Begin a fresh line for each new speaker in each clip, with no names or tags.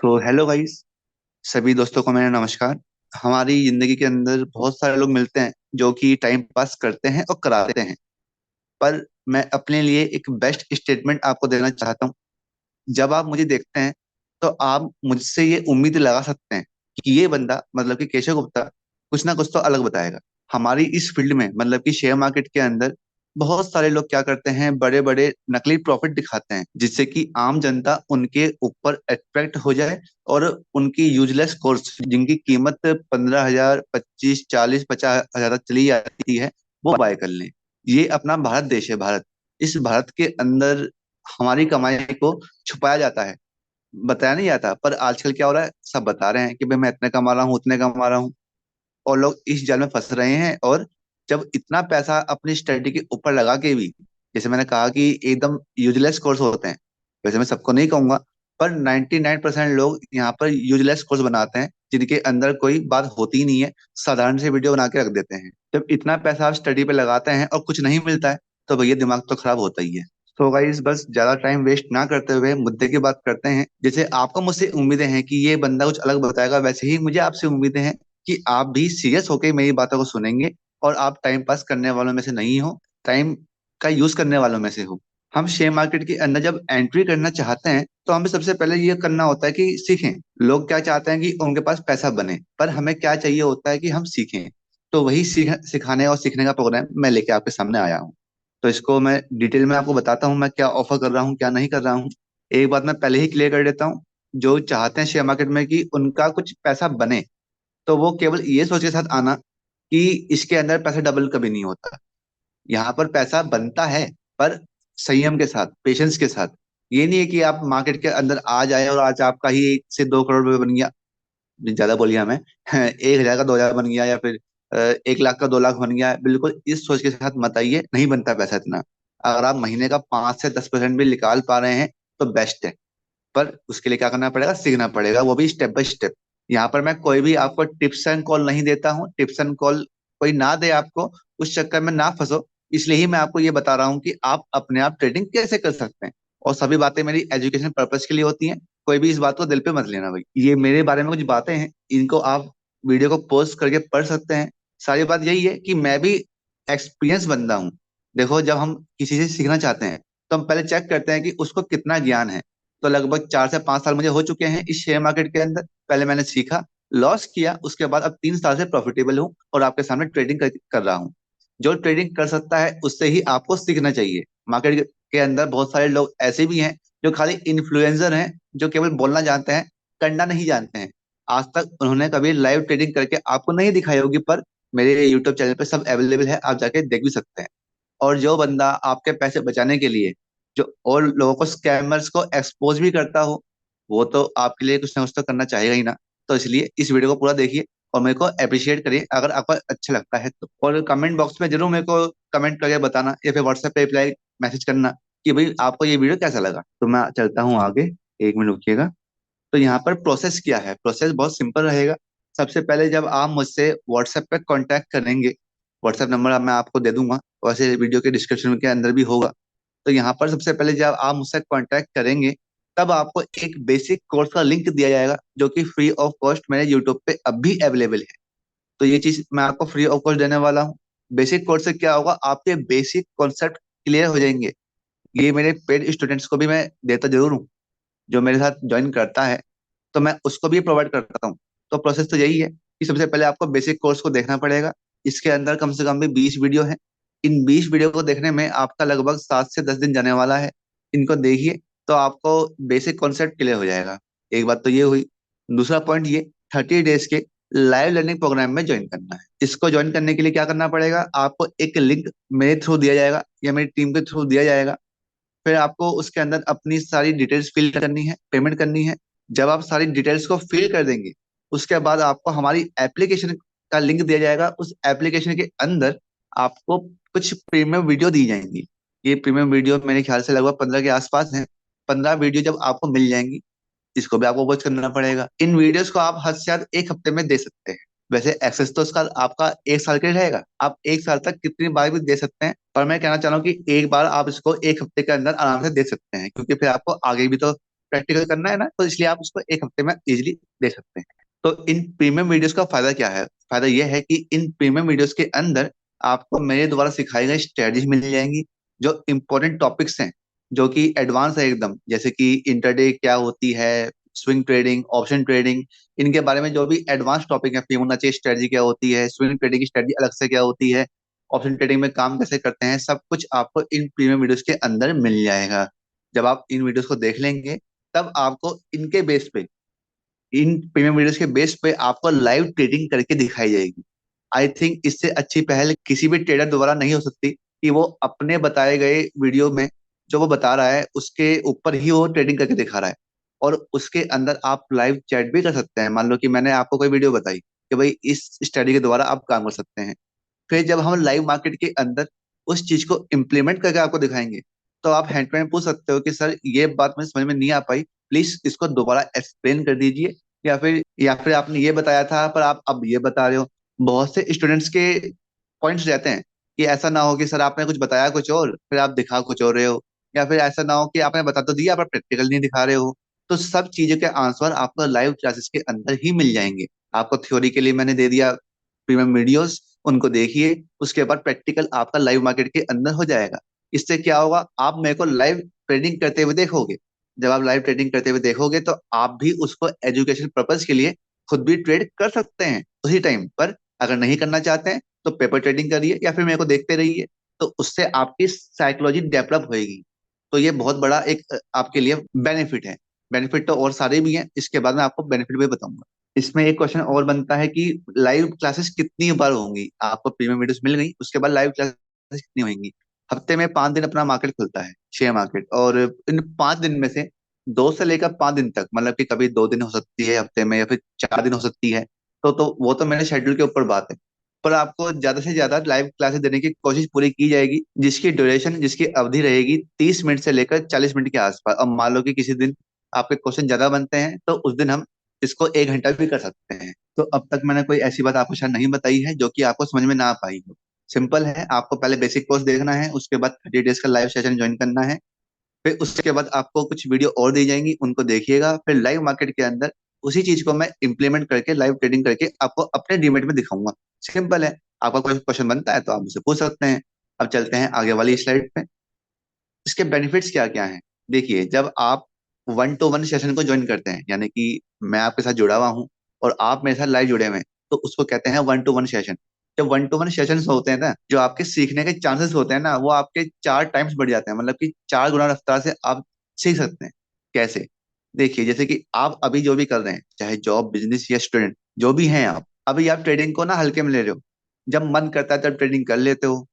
तो hello guys, सभी दोस्तों को मेरा नमस्कार। हमारी जिंदगी के अंदर बहुत सारे लोग मिलते हैं जो कि टाइम पास करते हैं और कराते हैं। पर मैं अपने लिए एक बेस्ट स्टेटमेंट आपको देना चाहता हूँ। जब आप मुझे देखते हैं तो आप मुझसे ये उम्मीद लगा सकते हैं कि ये बंदा मतलब कि केशव गुप्ता कुछ ना कुछ तो अलग बताएगा। हमारी इस फील्ड में मतलब कि शेयर मार्केट के अंदर बहुत सारे लोग क्या करते हैं, बड़े बड़े नकली प्रॉफिट दिखाते हैं जिससे कि आम जनता उनके ऊपर अट्रैक्ट हो जाए और उनकी यूजलेस कोर्स जिनकी कीमत 15,000, 25, 40, 50,000 तक चली जाती है वो बाय कर लें। ये अपना भारत देश है, भारत। इस भारत के अंदर हमारी कमाई को छुपाया जाता है, बताया नहीं जाता। पर आजकल क्या हो रहा है, सब बता रहे हैं कि भाई मैं इतने कमा रहा हूँ, उतने कमा रहा हूँ, और लोग इस जाल में फंस रहे हैं। और जब इतना पैसा अपनी स्टडी के ऊपर लगा के भी, जैसे मैंने कहा कि एकदम यूजलेस कोर्स होते हैं, वैसे मैं सबको नहीं कहूंगा, पर 99% लोग यहाँ पर यूजलेस कोर्स बनाते हैं जिनके अंदर कोई बात होती ही नहीं है, साधारण से वीडियो बना के रख देते हैं। जब इतना पैसा आप स्टडी पे लगाते हैं और कुछ नहीं मिलता है तो भैया दिमाग तो खराब होता ही है। तो गाइस, बस ज्यादा टाइम वेस्ट ना करते हुए मुद्दे की बात करते हैं। जैसे आपको मुझसे उम्मीदें हैं कि ये बंदा कुछ अलग बताएगा, वैसे ही मुझे आपसे उम्मीदें हैं कि आप भी सीरियस होकर मेरी बातों को सुनेंगे और आप टाइम पास करने वालों में से नहीं हो, टाइम का यूज करने वालों में से हो। हम शेयर मार्केट के अंदर जब एंट्री करना चाहते हैं तो हमें सबसे पहले ये करना होता है कि सीखें। लोग क्या चाहते हैं कि उनके पास पैसा बने, पर हमें क्या चाहिए होता है कि हम सीखें। तो वही सिखाने और सीखने का प्रोग्राम मैं लेके आपके सामने आया हूँ। तो इसको मैं डिटेल में आपको बताता हूँ, मैं क्या ऑफर कर रहा हूँ क्या नहीं कर रहा हूँ। एक बात मैं पहले ही क्लियर कर देता हूँ, जो चाहते हैं शेयर मार्केट में कि उनका कुछ पैसा बने, तो वो केवल ये सोच के साथ आना कि इसके अंदर पैसा डबल कभी नहीं होता। यहाँ पर पैसा बनता है, पर संयम के साथ, पेशेंस के साथ। ये नहीं है कि आप मार्केट के अंदर आ जाए और आज आपका ही 1 से 2 करोड़ रुपए बन गया, ज्यादा बोल गया मैं 1,000 का 2,000 बन गया, या फिर 1 लाख का 2 लाख बन गया। बिल्कुल इस सोच के साथ मत आइए, नहीं बनता पैसा इतना। अगर आप महीने का 5 से 10% भी निकाल पा रहे हैं तो बेस्ट है। पर उसके लिए क्या करना पड़ेगा, सीखना पड़ेगा, वो भी स्टेप बाय स्टेप। यहाँ पर मैं कोई भी आपको टिप्स एंड कॉल नहीं देता हूँ, टिप्स एंड कॉल कोई ना दे आपको, उस चक्कर में ना फंसो। इसलिए ही मैं आपको ये बता रहा हूँ कि आप अपने आप ट्रेडिंग कैसे कर सकते हैं। और सभी बातें मेरी एजुकेशन पर्पज के लिए होती हैं, कोई भी इस बात को दिल पे मत लेना भाई। ये मेरे बारे में कुछ बातें हैं, इनको आप वीडियो को पोस्ट करके पढ़ सकते हैं। सारी बात यही है कि मैं भी एक्सपीरियंस बंदा हूँ। देखो, जब हम किसी से सीखना चाहते हैं तो हम पहले चेक करते हैं कि उसको कितना ज्ञान है। तो लगभग 4 से 5 साल मुझे हो चुके हैं इस शेयर मार्केट के अंदर। पहले मैंने सीखा, लॉस किया, उसके बाद अब 3 साल से प्रॉफिटेबल हूँ और आपके सामने ट्रेडिंग कर रहा हूँ। जो ट्रेडिंग कर सकता है उससे ही आपको सीखना चाहिए। मार्केट के अंदर बहुत सारे लोग ऐसे भी हैं जो खाली इन्फ्लुएंसर हैं, जो केवल बोलना जानते हैं, करना नहीं जानते हैं। आज तक उन्होंने कभी लाइव ट्रेडिंग करके आपको नहीं दिखाई होगी, पर मेरे यूट्यूब चैनल पे सब अवेलेबल है, आप जाके देख भी सकते हैं। और जो बंदा आपके पैसे बचाने के लिए जो और लोगों को, स्कैमर्स को एक्सपोज भी करता हो, वो तो आपके लिए कुछ ना कुछ तो करना चाहेगा ही ना। तो इसलिए इस वीडियो को पूरा देखिए और मेरे को अप्रिशिएट करिए अगर आपको अच्छा लगता है तो। और कमेंट बॉक्स में जरूर मेरे को कमेंट करके बताना, या फिर व्हाट्सएप पे रिप्लाई मैसेज करना कि भाई आपको ये वीडियो कैसा लगा। तो मैं चलता हूँ आगे, 1 मिनट रुकिएगा। तो यहाँ पर प्रोसेस क्या है, प्रोसेस बहुत सिंपल रहेगा। सबसे पहले जब आप मुझसे व्हाट्सएप पे कांटेक्ट करेंगे, व्हाट्सएप नंबर अब मैं आपको दे दूंगा, वैसे वीडियो के डिस्क्रिप्शन के अंदर भी होगा। तो यहाँ पर सबसे पहले जब आप मुझसे कांटेक्ट करेंगे तब आपको एक बेसिक कोर्स का लिंक दिया जाएगा जो कि फ्री ऑफ कॉस्ट मेरे यूट्यूब पे अब भी अवेलेबल है। तो ये चीज मैं आपको फ्री ऑफ कॉस्ट देने वाला हूँ। बेसिक कोर्स से क्या होगा, आपके बेसिक कॉन्सेप्ट क्लियर हो जाएंगे। ये मेरे पेड स्टूडेंट्स को भी मैं देता जरूर हूँ, जो मेरे साथ ज्वाइन करता है तो मैं उसको भी प्रोवाइड करता हूँ। तो प्रोसेस तो यही है कि सबसे पहले आपको बेसिक कोर्स को देखना पड़ेगा। इसके अंदर कम से कम भी 20 वीडियो है। इन 20 वीडियो को देखने में आपका लगभग 7 से 10 दिन जाने वाला है। इनको देखिए तो आपको बेसिक कॉन्सेप्ट क्लियर हो जाएगा। एक बात तो ये हुई। दूसरा पॉइंट ये, 30 डेज के लाइव लर्निंग प्रोग्राम में ज्वाइन करना है। इसको ज्वाइन करने के लिए क्या करना पड़ेगा, आपको एक लिंक मेरे थ्रू दिया जाएगा या मेरी टीम के थ्रू दिया जाएगा। फिर आपको उसके अंदर अपनी सारी डिटेल्स फिल करनी है, पेमेंट करनी है। जब आप सारी डिटेल्स को फिल कर देंगे उसके बाद आपको हमारी एप्लीकेशन का लिंक दिया जाएगा। उस एप्लीकेशन के अंदर आपको कुछ प्रीमियम वीडियो दी जाएंगी। ये प्रीमियम वीडियो मेरे ख्याल से लगभग 15 के आसपास हैं। 15 वीडियो जब आपको मिल जाएंगी, इसको भी आपको वॉच करना पड़ेगा। इन वीडियोस को आप हद से ज्यादा 1 हफ्ते में दे सकते हैं। वैसे एक्सेस तो उसका आपका 1 साल के लिए रहेगा, आप 1 साल तक कितनी बार भी दे सकते हैं। पर मैं कहना चाह रहा हूँ कि एक बार आप इसको 1 हफ्ते के अंदर आराम से दे सकते हैं, क्योंकि फिर आपको आगे भी तो प्रैक्टिकल करना है ना, तो इसलिए आप उसको एक हफ्ते में इजिली दे सकते हैं। तो इन प्रीमियम वीडियोस का फायदा क्या है? फायदा यह है कि इन प्रीमियम वीडियोस के अंदर आपको मेरे द्वारा सिखाई गई स्ट्रेटजी मिल जाएंगी, जो इंपॉर्टेंट टॉपिक्स हैं, जो कि एडवांस है एकदम, जैसे कि इंटरडे क्या होती है, स्विंग ट्रेडिंग, ऑप्शन ट्रेडिंग, इनके बारे में जो भी एडवांस टॉपिक है, फिबोनाची स्ट्रेटजी क्या होती है, स्विंग ट्रेडिंग की स्ट्रेटजी अलग से क्या होती है, ऑप्शन ट्रेडिंग में काम कैसे करते हैं, सब कुछ आपको इन प्रीमियम वीडियोस के अंदर मिल जाएगा। जब आप इन वीडियोस को देख लेंगे, तब आपको इनके बेस पे, इन प्रीमियम वीडियोस के बेस पे आपको लाइव ट्रेडिंग करके दिखाई जाएगी। आई थिंक इससे अच्छी पहल किसी भी ट्रेडर द्वारा नहीं हो सकती, कि वो अपने बताए गए वीडियो में जो वो बता रहा है उसके ऊपर ही वो ट्रेडिंग करके दिखा रहा है। और उसके अंदर आप लाइव चैट भी कर सकते हैं। मान लो कि मैंने आपको कोई वीडियो बताई कि भाई इस स्टडी के द्वारा आप काम कर सकते हैं, फिर जब हम लाइव मार्केट के अंदर उस चीज को इम्प्लीमेंट करके आपको दिखाएंगे, तो आप हैंड टू हैंड पूछ सकते हो कि सर ये बात मुझे समझ में नहीं आ पाई, प्लीज इसको दोबारा एक्सप्लेन कर दीजिए, या फिर आपने ये बताया था पर आप अब ये बता रहे हो। बहुत से स्टूडेंट्स के पॉइंट्स रहते हैं कि ऐसा ना हो कि सर आपने कुछ बताया कुछ और फिर आप दिखा कुछ और रहे हो, या फिर ऐसा ना हो कि आपने बता तो दिया पर प्रैक्टिकल नहीं दिखा रहे हो। तो सब चीजों के आंसर आपको लाइव क्लासेस के अंदर ही मिल जाएंगे। आपको थ्योरी के लिए मैंने दे दिया प्रीमियम वीडियोस, उनको देखिए, उसके बाद प्रैक्टिकल आपका लाइव मार्केट के अंदर हो जाएगा। इससे क्या होगा, आप मेरे को लाइव ट्रेडिंग करते हुए देखोगे। जब आप लाइव ट्रेडिंग करते हुए देखोगे तो आप भी उसको एजुकेशन पर्पज के लिए खुद भी ट्रेड कर सकते हैं उसी टाइम पर। अगर नहीं करना चाहते हैं तो पेपर ट्रेडिंग करिए या फिर मेरे को देखते रहिए, तो उससे आपकी साइकोलॉजी डेवलप होएगी। तो ये बहुत बड़ा एक आपके लिए बेनिफिट है। बेनिफिट तो और सारे भी हैं, इसके बाद मैं आपको बेनिफिट भी बताऊंगा। इसमें एक क्वेश्चन और बनता है कि लाइव क्लासेस कितनी बार होंगी? आपको प्रीमियम वीडियोस मिल गई, उसके बाद लाइव क्लासेस कितनी होंगी? हफ्ते में 5 दिन अपना मार्केट खुलता है, शेयर मार्केट, और इन 5 दिन में से 2 से लेकर 5 दिन तक, मतलब कि कभी 2 दिन हो सकती है हफ्ते में, या फिर 4 दिन हो सकती है। तो वो तो मेरे शेड्यूल के ऊपर बात है। पर आपको ज्यादा से ज्यादा लाइव क्लासेस देने की कोशिश पूरी की जाएगी, जिसकी ड्यूरेशन, जिसकी अवधि रहेगी 30 मिनट से लेकर 40 मिनट के आसपास। अब मान लो कि किसी दिन आपके क्वेश्चन ज्यादा बनते हैं, तो उस दिन हम इसको 1 घंटा भी कर सकते हैं। तो अब तक मैंने कोई ऐसी बात आपको शायद नहीं बताई है जो कि आपको समझ में ना आ पाई हो। सिंपल है, आपको पहले बेसिक कोर्स देखना है, उसके बाद 30 डेज का लाइव सेशन ज्वाइन करना है, फिर उसके बाद आपको कुछ वीडियो और दी जाएंगी, उनको देखिएगा, फिर लाइव मार्केट के अंदर उसी चीज को मैं इंप्लीमेंट करके लाइव ट्रेडिंग करके आपको अपने डीमेट में दिखाऊंगा। सिंपल है। आपका कोई क्वेश्चन बनता है तो आप मुझसे पूछ सकते हैं। अब चलते हैं आगे वाली स्लाइड पे। इसके बेनिफिट्स क्या क्या हैं? देखिए, जब आप 1 to 1 सेशन को ज्वाइन करते हैं, यानी कि मैं आपके साथ जुड़ा हुआ हूँ और आप मेरे साथ लाइव जुड़े हुए हैं, तो उसको कहते हैं 1 to 1 सेशन। जब 1 to 1 सेशन होते हैं ना, जो आपके सीखने के चांसेस होते हैं ना, वो आपके 4 टाइम्स बढ़ जाते हैं, मतलब कि 4 गुना रफ्तार से आप सीख सकते हैं। कैसे? देखिए, जैसे कि आप अभी जो भी कर रहे हैं, चाहे जॉब, बिजनेस या स्टूडेंट, जो भी हैं आप, अभी आप ट्रेडिंग को ना हल्के में ले रहे हो। जब मन करता है तब ट्रेडिंग कर लेते हो,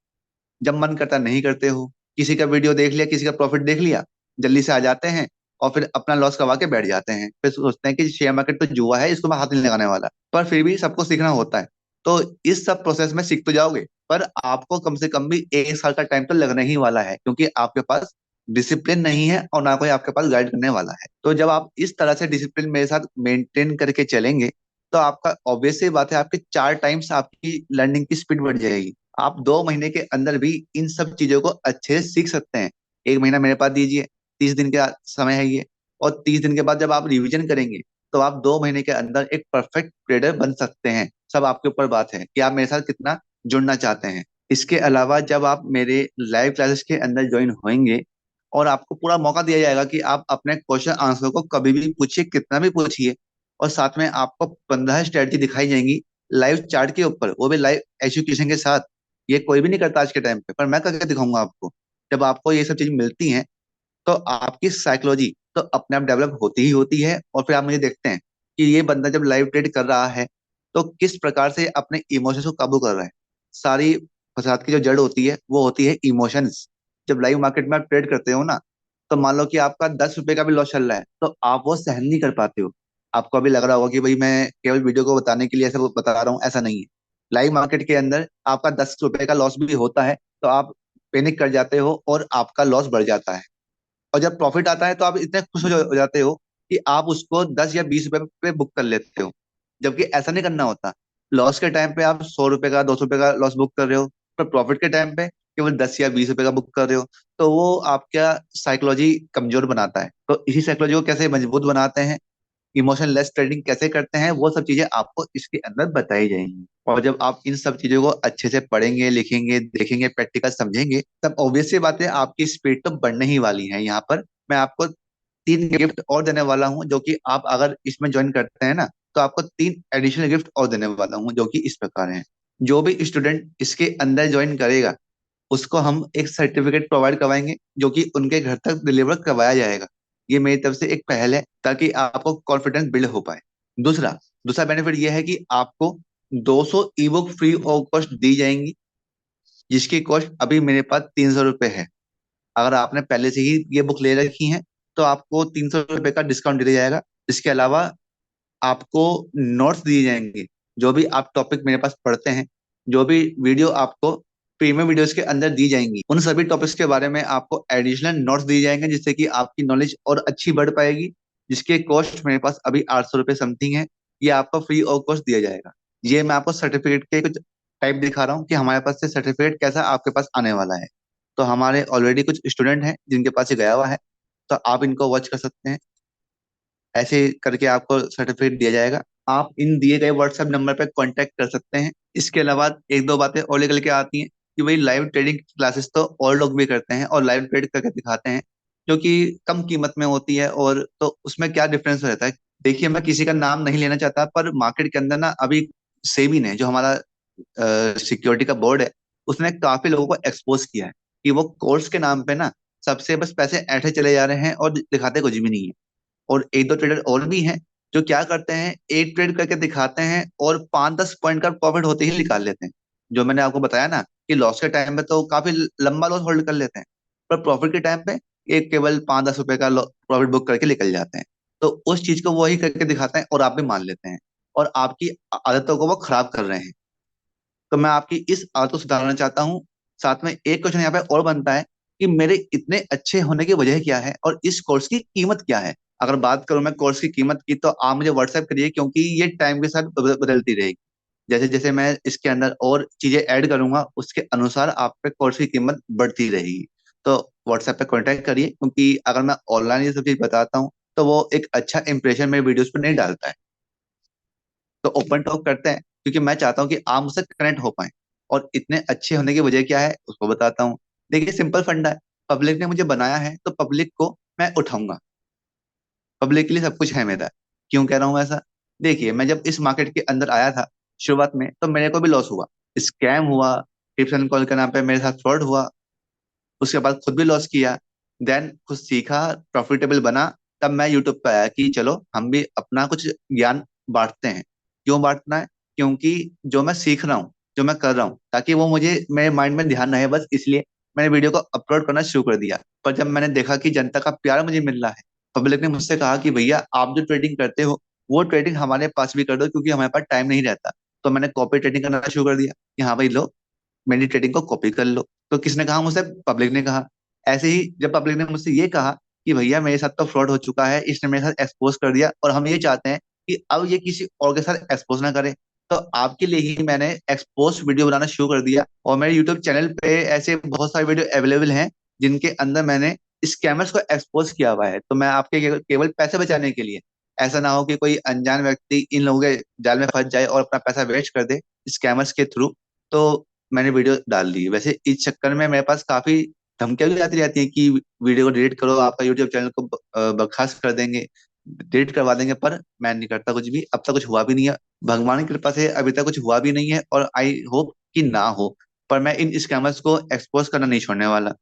जब मन करता नहीं करते हो। किसी का वीडियो देख लिया, किसी का प्रॉफिट देख लिया, जल्दी से आ जाते हैं और फिर अपना लॉस करवा के बैठ जाते हैं, फिर सोचते हैं कि शेयर मार्केट तो जुआ है, इसको मैं हाथ नहीं लगाने वाला। पर फिर भी सबको सीखना होता है। तो इस सब प्रोसेस में सीख तो जाओगे, पर आपको कम से कम भी 1 साल का टाइम तो लगने ही वाला है, क्योंकि आपके पास डिसिप्लिन नहीं है और ना कोई आपके पास गाइड करने वाला है। तो जब आप इस तरह से डिसिप्लिन मेरे साथ मेंटेन करके चलेंगे, तो आपका ऑब्वियस सी बात है, आपके 4 टाइम्स आपकी लर्निंग की स्पीड बढ़ जाएगी। आप 2 महीने के अंदर भी इन सब चीजों को अच्छे से सीख सकते हैं। 1 महीना मेरे पास दीजिए, 30 दिन का समय है ये, और 30 दिन के बाद जब आप रिवीजन करेंगे, तो आप 2 महीने के अंदर एक परफेक्ट ट्रेडर बन सकते हैं। सब आपके ऊपर बात है कि आप मेरे साथ कितना जुड़ना चाहते हैं। इसके अलावा जब आप मेरे लाइव क्लासेस के अंदर ज्वाइन होंगे, और आपको पूरा मौका दिया जाएगा कि आप अपने क्वेश्चन आंसर को कभी भी पूछिए, कितना भी पूछिए, और साथ में आपको 15 स्ट्रेटजी दिखाई जाएंगी लाइव चार्ट के ऊपर, वो भी लाइव एजुकेशन के साथ। ये कोई भी नहीं करता आज के टाइम पे, पर मैं करके दिखाऊंगा आपको। जब आपको ये सब चीज मिलती हैं, तो आपकी साइकोलॉजी तो अपने आप डेवलप होती ही होती है, और फिर आप मुझे देखते हैं कि ये बंदा जब लाइव ट्रेड कर रहा है, तो किस प्रकार से अपने इमोशंस को काबू कर रहा है। सारी फसाद की जो जड़ होती है वो होती है इमोशंस। जब लाइव मार्केट में आप ट्रेड करते हो ना, तो मान लो कि आपका 10 रुपए का भी लॉस चल रहा है, तो आप वो सहन नहीं कर पाते हो। आपको अभी लग रहा होगा कि भाई मैं केवल वीडियो को बताने के लिए ऐसा बता रहा हूँ, ऐसा नहीं है। लाइव मार्केट के अंदर आपका 10 रुपए का लॉस भी होता है, तो आप पैनिक कर जाते हो और आपका लॉस बढ़ जाता है। और जब प्रॉफिट आता है तो आप इतने खुश हो जाते हो कि आप उसको 10 या 20 रुपए पे बुक कर लेते हो। जबकि ऐसा नहीं करना होता। लॉस के टाइम पे आप 100 रुपए का, 200 रुपए का लॉस बुक कर रहे हो, पर प्रॉफिट के टाइम पे केवल 10 या 20 रुपए का बुक कर रहे हो, तो वो आपका साइकोलॉजी कमजोर बनाता है। तो इसी साइकोलॉजी को कैसे मजबूत बनाते हैं, इमोशन लेस ट्रेडिंग कैसे करते हैं, वो सब चीजें आपको इसके अंदर बताई जाएंगी। और जब आप इन सब चीजों को अच्छे से पढ़ेंगे, लिखेंगे, देखेंगे, प्रैक्टिकल समझेंगे, तब ऑब्वियस सी बात है आपकी स्पीड तो बढ़ने ही वाली है। यहाँ पर मैं आपको 3 गिफ्ट और देने वाला हूँ, जो कि आप अगर इसमें ज्वाइन करते हैं ना, तो आपको 3 एडिशनल गिफ्ट और देने वाला हूँ, जो कि इस प्रकार हैं। जो भी स्टूडेंट इसके अंदर ज्वाइन करेगा, उसको हम एक सर्टिफिकेट प्रोवाइड करवाएंगे, जो कि उनके घर तक डिलीवर करवाया जाएगा। ये मेरी तरफ से एक पहल है, ताकि आपको कॉन्फिडेंस बिल्ड हो पाए। दूसरा दूसरा बेनिफिट ये है कि आपको 200 e book free of cost दी जाएंगी, जिसकी कॉस्ट अभी मेरे पास 300 रुपये है। अगर आपने पहले से ही ये बुक ले रखी है, तो आपको 300 रुपये का डिस्काउंट दिया जाएगा। इसके अलावा आपको नोट्स दिए जाएंगे। जो भी आप टॉपिक मेरे पास पढ़ते हैं, जो भी वीडियो आपको प्रीमियम वीडियोस के अंदर दी जाएंगी, उन सभी टॉपिक्स के बारे में आपको एडिशनल नोट्स दिए जाएंगे, जिससे कि आपकी नॉलेज और अच्छी बढ़ पाएगी। जिसके कॉस्ट मेरे पास अभी 800 रुपये समथिंग है। ये आपको फ्री ऑफ कॉस्ट दिया जाएगा। ये मैं आपको सर्टिफिकेट के कुछ टाइप दिखा रहा हूँ कि हमारे पास से सर्टिफिकेट कैसा आपके पास आने वाला है। तो हमारे ऑलरेडी कुछ स्टूडेंट हैं जिनके पास ये गया हुआ है, तो आप इनको वॉच कर सकते हैं। ऐसे करके आपको सर्टिफिकेट दिया जाएगा। आप इन दिए गए व्हाट्सएप नंबर पर कांटेक्ट कर सकते हैं। इसके अलावा एक दो बातें और निकल के आती हैं कि भाई लाइव ट्रेडिंग क्लासेस तो और लोग भी करते हैं और लाइव ट्रेड करके दिखाते हैं, जो कि कम कीमत में होती है। और तो उसमें क्या डिफरेंस रहता है, देखिए मैं किसी का नाम नहीं लेना चाहता, पर मार्केट के अंदर ना अभी सेबी ने, जो हमारा सिक्योरिटी का बोर्ड है, उसने काफी लोगों को एक्सपोज किया है कि वो कोर्स के नाम पे ना सबसे बस पैसे ऐंठे चले जा रहे हैं और दिखाते कुछ भी नहीं है। और एक दो ट्रेडर और भी हैं जो क्या करते हैं, एक ट्रेड करके दिखाते हैं और 5-10 पॉइंट का प्रॉफिट होते ही निकाल लेते हैं। जो मैंने आपको बताया ना कि लॉस के टाइम पे तो काफी लंबा लॉस होल्ड कर लेते हैं, पर प्रॉफिट के टाइम पे एक केवल 5-10 रुपए का प्रॉफिट बुक करके निकल जाते हैं। तो उस चीज को वही करके दिखाते हैं और आप भी मान लेते हैं, और आपकी आदतों को वो खराब कर रहे हैं। तो मैं आपकी इस आदत को सुधारना चाहता हूँ। साथ में एक क्वेश्चन यहाँ पे और बनता है कि मेरे इतने अच्छे होने की वजह क्या है और इस कोर्स की कीमत क्या है। अगर बात करूं मैं कोर्स की कीमत की, तो आप मुझे व्हाट्सएप करिए, क्योंकि ये टाइम के साथ बदलती रहेगी। जैसे जैसे मैं इसके अंदर और चीजें ऐड करूंगा, उसके अनुसार आप पे कोर्स की कीमत बढ़ती रहेगी। तो व्हाट्सएप पे कांटेक्ट करिए, क्योंकि अगर मैं ऑनलाइन ये सब चीज बताता हूँ, तो वो एक अच्छा इंप्रेशन मेरे वीडियोस पर नहीं डालता है। तो ओपन टॉक करते हैं, क्योंकि मैं चाहता हूँ कि आप मुझसे कनेक्ट हो पाए। और इतने अच्छे होने की वजह क्या है उसको बताता हूँ। देखिए सिंपल फंडा है, पब्लिक ने मुझे बनाया है तो पब्लिक को मैं उठाऊंगा। पब्लिक के लिए सब कुछ है मेरा। क्यों कह रहा हूँ ऐसा, देखिए मैं जब इस मार्केट के अंदर आया था शुरुआत में, तो मेरे को भी लॉस हुआ, स्कैम हुआ, टिप्स एंड कॉल के नाम पे मेरे साथ फ्रॉड हुआ। उसके बाद खुद भी लॉस किया, देन कुछ सीखा, प्रॉफिटेबल बना। तब मैं यूट्यूब पे आया कि चलो हम भी अपना कुछ ज्ञान बांटते हैं। क्यों बांटना है, क्योंकि जो मैं सीख रहा हूँ, जो मैं कर रहा हूँ, ताकि वो मुझे मेरे माइंड में ध्यान रहे, बस इसलिए मैंने वीडियो को अपलोड करना शुरू कर दिया। पर जब मैंने देखा कि जनता का प्यार मुझे मिल रहा है, पब्लिक ने मुझसे कहा कि भैया आप जो ट्रेडिंग करते हो वो ट्रेडिंग हमारे पास भी कर दो, क्योंकि हमारे पास टाइम नहीं रहता। तो मैंने कॉपी ट्रेडिंग करना शुरू कर दिया कि हाँ भाई लो, मेरी ट्रेडिंग को कॉपी कर लो। तो किसने कहा मुझसे, पब्लिक ने कहा। ऐसे ही जब पब्लिक ने मुझसे ये कहा कि भैया मेरे साथ तो फ्रॉड हो चुका है, इसने मेरे साथ एक्सपोज कर दिया और हम ये चाहते हैं कि अब ये किसी और के साथ एक्सपोज ना करे, तो आपके लिए ही मैंने एक्सपोज वीडियो बनाना शुरू कर दिया। और मेरे यूट्यूब चैनल पे ऐसे बहुत सारे वीडियो अवेलेबल हैं, जिनके अंदर मैंने स्कैमर्स को एक्सपोज किया हुआ है। तो मैं आपके केवल पैसे बचाने के लिए, ऐसा ना हो कि कोई अनजान व्यक्ति इन लोगों के जाल में फंस जाए और अपना पैसा वेस्ट कर दे स्कैमर्स के थ्रू, तो मैंने वीडियो डाल दी। वैसे इस चक्कर में मेरे पास काफी धमकियां भी आती रहती हैं कि वीडियो को डिलीट करो, आपका यूट्यूब चैनल को बर्खास्त कर देंगे, डिलीट करवा देंगे। पर मैं नहीं करता कुछ भी, अब तक कुछ हुआ भी नहीं है। भगवान की कृपा से अभी तक कुछ हुआ भी नहीं है, और आई होप कि ना हो। पर मैं इन स्कैमर्स को एक्सपोज करना नहीं छोड़ने वाला।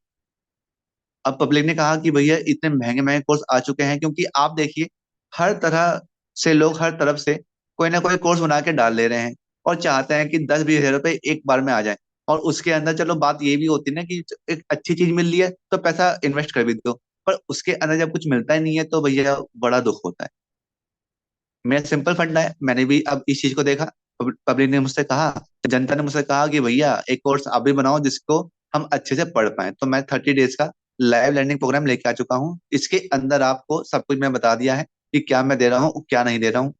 अब पब्लिक ने कहा कि भैया इतने महंगे महंगे कोर्स आ चुके हैं, क्योंकि आप देखिए हर तरह से लोग हर तरफ से कोई ना कोई कोर्स बना के डाल ले रहे हैं, और चाहते हैं कि 10-20 हजार रुपए एक बार में आ जाए। और उसके अंदर चलो बात ये भी होती है ना कि एक अच्छी चीज मिल रही है तो पैसा इन्वेस्ट कर भी दो, पर उसके अंदर जब कुछ मिलता ही नहीं है तो भैया बड़ा दुख होता है। मेरा सिंपल फंडा है, मैंने भी अब इस चीज को देखा। पब्लिक ने मुझसे कहा, जनता ने मुझसे कहा कि भैया एक कोर्स आप भी बनाओ जिसको हम अच्छे से पढ़ पाए। तो मैं 30 डेज का लाइव लर्निंग प्रोग्राम लेके आ चुका हूँ। इसके अंदर आपको सब कुछ मैं बता दिया है कि क्या मैं दे रहा हूँ क्या नहीं दे रहा हूँ।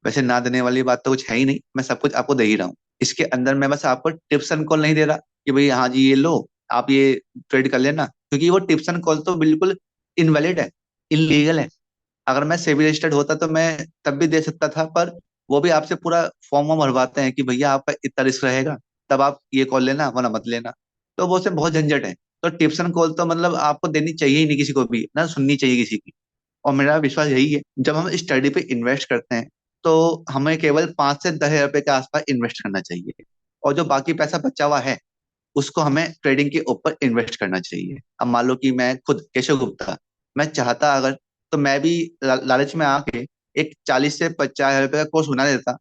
वैसे ना देने वाली बात तो कुछ है ही नहीं, मैं सब कुछ आपको दे ही रहा हूँ। इसके अंदर मैं बस आपको टिप्स एंड कॉल नहीं दे रहा, कि भाई हाँ जी ये लो, आप ये ट्रेड कर लेना, क्योंकि वो टिप्स एंड कॉल तो बिल्कुल इनवैलिड है, इनलीगल है। अगर मैं सेबी रजिस्टर्ड होता तो मैं तब भी दे सकता था, पर वो भी आपसे पूरा फॉर्म वॉर्म भरवाते हैं कि भैया आपका इतना रिस्क रहेगा, तब आप ये कॉल लेना वरना मत लेना। तो वो से बहुत झंझट है। तो टिप्स एंड कॉल तो मतलब आपको देनी चाहिए ही नहीं किसी को भी, ना सुननी चाहिए किसी की। और मेरा विश्वास यही है, जब हम स्टडी पे इन्वेस्ट करते हैं तो हमें केवल 5 से 10 हज़ार रुपए के आसपास इन्वेस्ट करना चाहिए, और जो बाकी पैसा बचा हुआ है उसको हमें ट्रेडिंग के ऊपर इन्वेस्ट करना चाहिए। अब मान लो कि मैं खुद केशव गुप्ता, मैं चाहता अगर, तो मैं भी लालच में आके एक 40 से 50 हज़ार रुपए का कोर्स बना देता।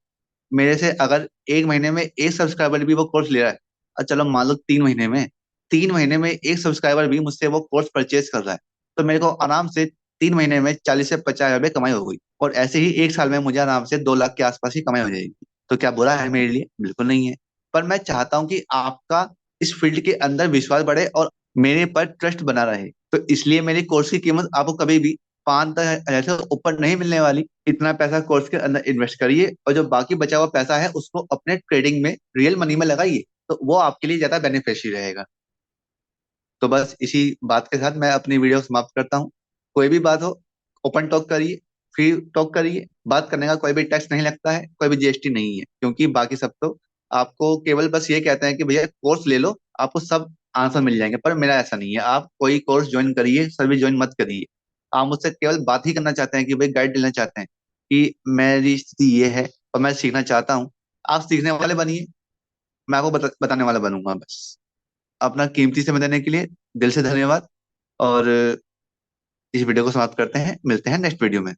मेरे से अगर एक महीने में एक सब्सक्राइबर भी वो कोर्स ले रहा है, और चलो मान लो 3 महीने में, 3 महीने में एक सब्सक्राइबर भी मुझसे वो कोर्स परचेज कर रहा है, तो मेरे को आराम से 3 महीने में 40 से 50 हज़ार रुपये कमाई हो गई, और ऐसे ही एक साल में मुझे आराम से 2 लाख के आसपास ही कमाई हो जाएगी। तो क्या बुरा है मेरे लिए? बिल्कुल नहीं है। पर मैं चाहता हूँ कि आपका इस फील्ड के अंदर विश्वास बढ़े और मेरे पर ट्रस्ट बना रहे, तो इसलिए मेरी कोर्स की कीमत आपको कभी भी 5-10 हज़ार से ऊपर नहीं मिलने वाली। इतना पैसा कोर्स के अंदर इन्वेस्ट करिए, और जो बाकी बचा हुआ पैसा है उसको अपने ट्रेडिंग में, रियल मनी में लगाइए, तो वो आपके लिए ज्यादा बेनिफिशियल रहेगा। तो बस इसी बात के साथ मैं अपनी वीडियो समाप्त करता हूँ। कोई भी बात हो, ओपन टॉक करिए, फ्री टॉक करिए। बात करने का कोई भी टैक्स नहीं लगता है, कोई भी जीएसटी नहीं है, क्योंकि बाकी सब तो आपको केवल बस ये कहते हैं कि भैया कोर्स ले लो, आपको सब आंसर मिल जाएंगे। पर मेरा ऐसा नहीं है, आप कोई कोर्स ज्वाइन करिए, सर्विस ज्वाइन मत करिए। आप मुझसे केवल बात ही करना चाहते हैं कि भाई गाइड लेना चाहते हैं कि मेरी स्थिति ये है और मैं सीखना चाहता हूँ, आप सीखने वाले बनिए, मैं आपको बताने वाला बनूंगा बस। अपना कीमती समय देने के लिए दिल से धन्यवाद। और इस वीडियो को समाप्त करते हैं, मिलते हैं नेक्स्ट वीडियो में।